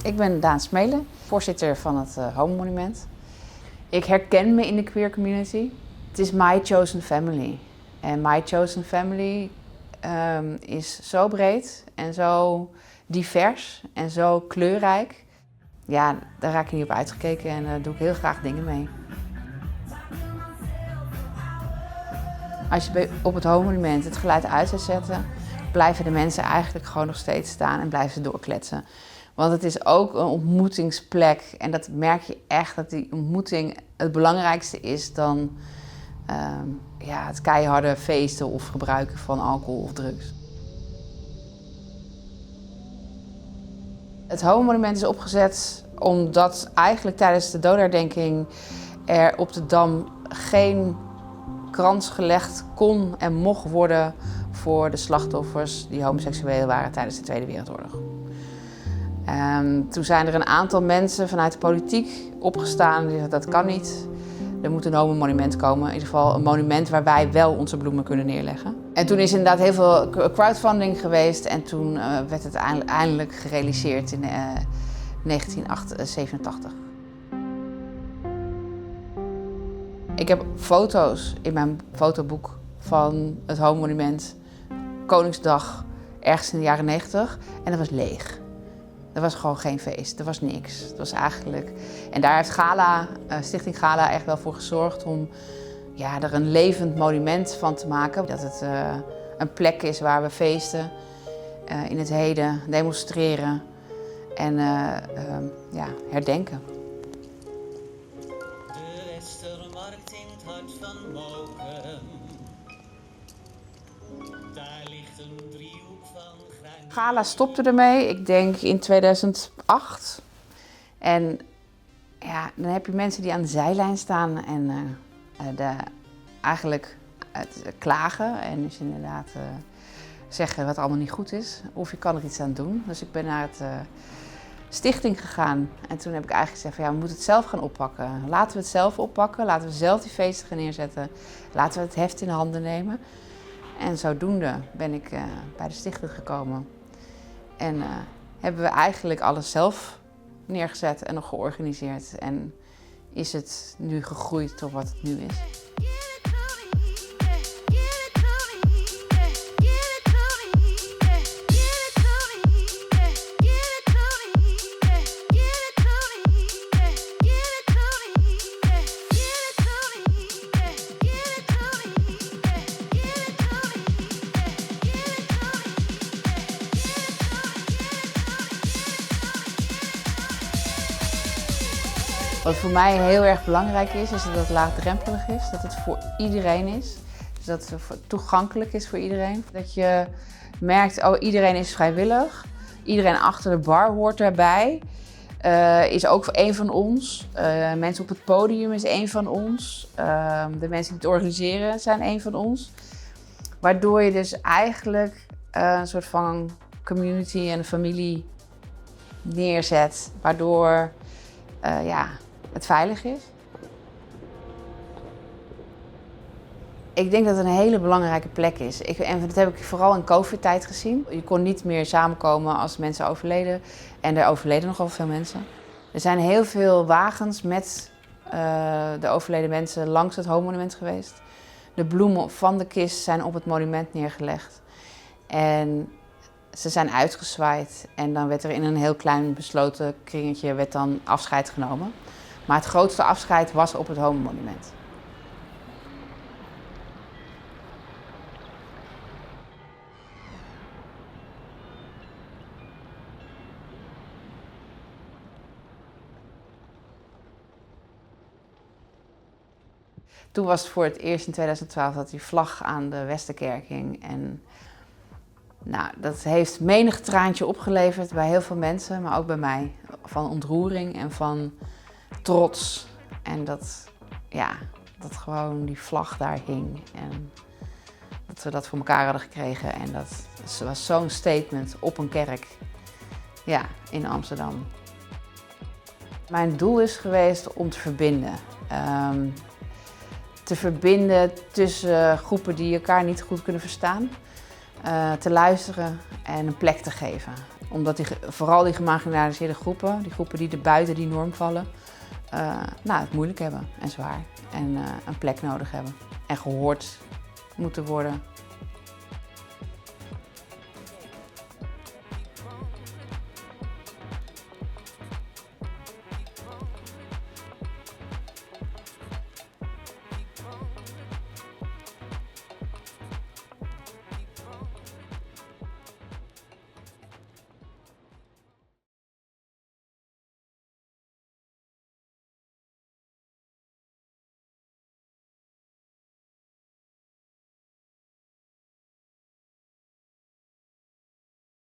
Ik ben Daan Smelen, voorzitter van het Homo Monument. Ik herken me in de queer community. Het is my chosen family. En my chosen family is zo breed en zo divers en zo kleurrijk. Ja, daar raak ik niet op uitgekeken en daar doe ik heel graag dingen mee. Als je op het Homo Monument het geluid uit zou zetten, blijven de mensen eigenlijk gewoon nog steeds staan en blijven ze doorkletsen. Want het is ook een ontmoetingsplek en dat merk je echt dat die ontmoeting het belangrijkste is dan het keiharde feesten of gebruiken van alcohol of drugs. Het Homo Monument is opgezet omdat eigenlijk tijdens de dodenherdenking er op de Dam geen krans gelegd kon en mocht worden voor de slachtoffers die homoseksueel waren tijdens de Tweede Wereldoorlog. Toen zijn er een aantal mensen vanuit de politiek opgestaan die zeiden dat kan niet. Er moet een homo-monument komen, in ieder geval een monument waar wij wel onze bloemen kunnen neerleggen. En toen is inderdaad heel veel crowdfunding geweest en toen werd het eindelijk gerealiseerd in 1987. Ik heb foto's in mijn fotoboek van het Homo Monument, Koningsdag, ergens in de jaren 90 en dat was leeg. Er was gewoon geen feest, er was niks. Het was eigenlijk... En daar heeft Stichting Gala echt wel voor gezorgd om er een levend monument van te maken. Dat het een plek is waar we feesten, in het heden, demonstreren en herdenken. De Westermarkt in het hart van Moken. Daar ligt een driehoek van graniet. Gala stopte ermee, ik denk in 2008. En dan heb je mensen die aan de zijlijn staan en eigenlijk klagen. En dus inderdaad zeggen wat allemaal niet goed is. Of je kan er iets aan doen. Dus ik ben naar het stichting gegaan. En toen heb ik eigenlijk gezegd van we moeten het zelf gaan oppakken. Laten we het zelf oppakken, laten we zelf die feesten gaan neerzetten. Laten we het heft in de handen nemen. En zodoende ben ik bij de stichting gekomen. En hebben we eigenlijk alles zelf neergezet en nog georganiseerd. En is het nu gegroeid tot wat het nu is. Wat voor mij heel erg belangrijk is dat het laagdrempelig is. Dat het voor iedereen is. Dus dat het toegankelijk is voor iedereen. Dat je merkt, iedereen is vrijwillig. Iedereen achter de bar hoort daarbij. Is ook een van ons. Mensen op het podium is een van ons. De mensen die het organiseren zijn een van ons. Waardoor je dus eigenlijk een soort van community en een familie neerzet. Waardoor het veilig is. Ik denk dat het een hele belangrijke plek is. En dat heb ik vooral in COVID-tijd gezien. Je kon niet meer samenkomen als mensen overleden. En er overleden nogal veel mensen. Er zijn heel veel wagens met de overleden mensen langs het Homo Monument geweest. De bloemen van de kist zijn op het monument neergelegd. En ze zijn uitgezwaaid. En dan werd er in een heel klein besloten kringetje dan afscheid genomen. Maar het grootste afscheid was op het Homo Monument. Toen was het voor het eerst in 2012 dat die vlag aan de Westerkerk hing. En dat heeft menig traantje opgeleverd bij heel veel mensen, maar ook bij mij. Van ontroering en van trots. En dat gewoon die vlag daar hing. En dat we dat voor elkaar hadden gekregen. En dat was zo'n statement op een kerk in Amsterdam. Mijn doel is geweest om te verbinden. Te verbinden tussen groepen die elkaar niet goed kunnen verstaan. Te luisteren en een plek te geven. Omdat vooral die gemarginaliseerde groepen, die groepen die er buiten die norm vallen, het moeilijk hebben en zwaar. En een plek nodig hebben. En gehoord moeten worden